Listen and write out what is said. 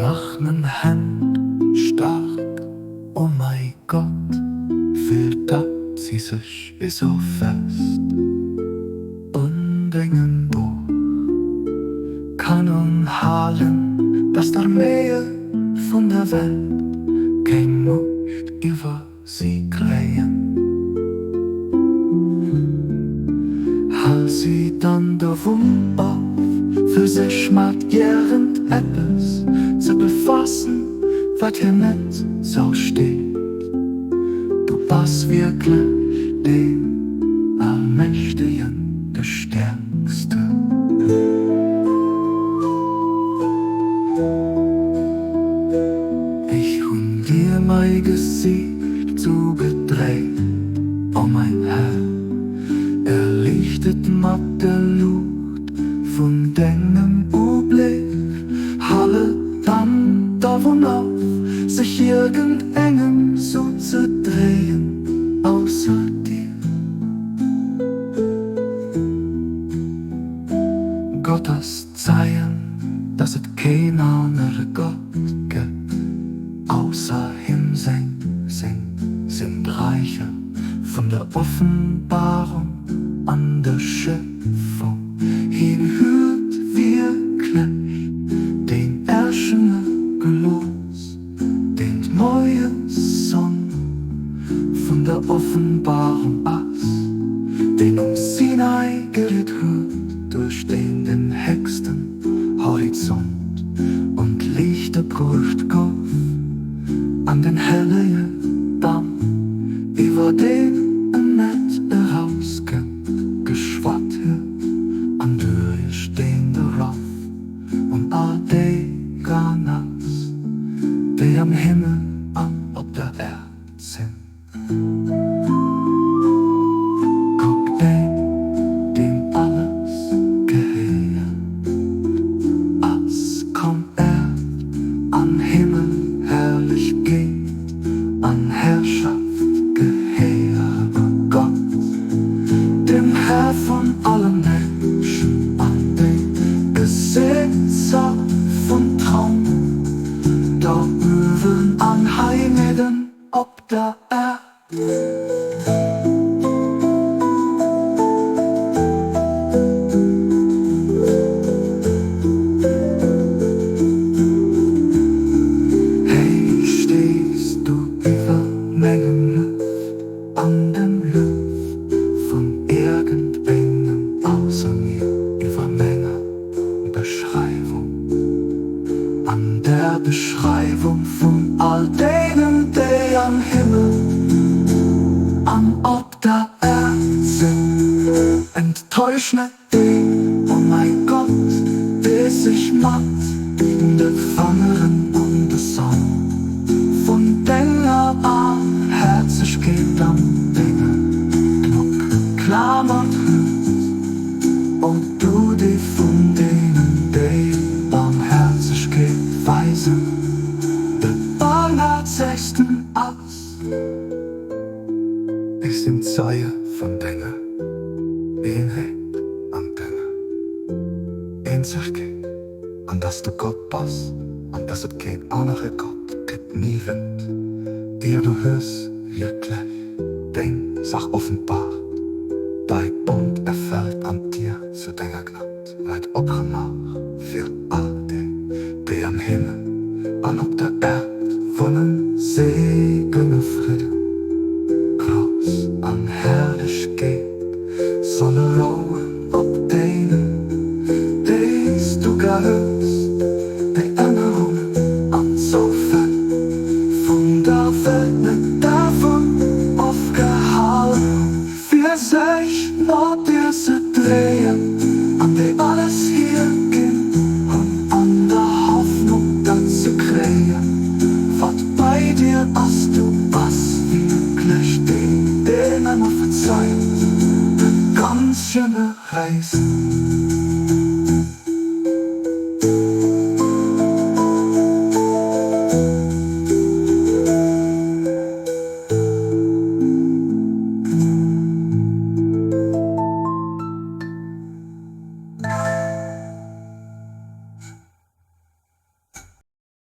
Mach nen Hand stark, oh mein Gott, für dat sie sich so fest und engen durch kann unhalen, dass der Meer von der Welt kein Macht über sie krähen. Halt sie dann davon auf, für sich mit irgend etwas zu befassen, was hier nicht so steht. Du bist wirklich den Allmächtigen, der Stärkste. Ich hun dir mein Gesicht zugedreht, oh mein Herr, erlichtet mit der Luft von deinem Blick. Halle dann davon auf, sich irgendeinem so zu drehen, außer dir. Gottes Zeichen, dass es kein anderer Gott gibt, außer ihm sind Reiche von der Offenbarung an der Schöpfung. Ihn hört wirklich den ersten Gelos, den neuen Sonn von der Offenbarung aus, den Sinai gerät hört durch den höchsten Horizont und Lichter brücht Kopf an den hellen Damm, über den ein Netz herausgeschwattet an durchstehende Raff und all die Ganas, die am Himmel an ob der Erde sind. Guck den, dem alles gehört, als kommt an Himmel herrlich geht, an Herrschaft gehört Gott, dem Herr von allen Menschen, an den Besitzer von Traum, dort üben an Heimeden ob der Erde. Hey, stehst du über Mengen Luft, an dem Luft von irgendeinem außer mir, über Menge Beschreibung, an der Beschreibung von all denen, die am Himmel, an ob der Erde sind. Enttäusch nicht den, oh mein Gott, der sich matt in den Fangeren und der Sonne von deiner Arm herzlich geht am Dinge genug klammert und du die von denen, die Barmherzigkeit weisen, den barmherzigsten aus. Ich sind Zeichen von Dingen, Einheit an Dingen, Einzigkeit, an dass du Gott bist, an dass es kein anderer Gott gibt, nie wird. Dir du hörst wirklich, den Sach offenbart, dein Bund erfällt an dir zu deiner Gnade, weit opgemacht für all die am Himmel, an ob der Erde wohnen, Segen und Friede, groß an Herrlichkeit, Sonne rauen ob denen, dies du gehörst, die Erinnerungen an so viel von der Welt nicht davon aufgehalten, für sich nur dir zu drehen, an die alles hier geht und an der Hoffnung dann zu kriegen, was bei dir hast du was wirklich den, denen man verzeiht, den ganz schöne Reisen.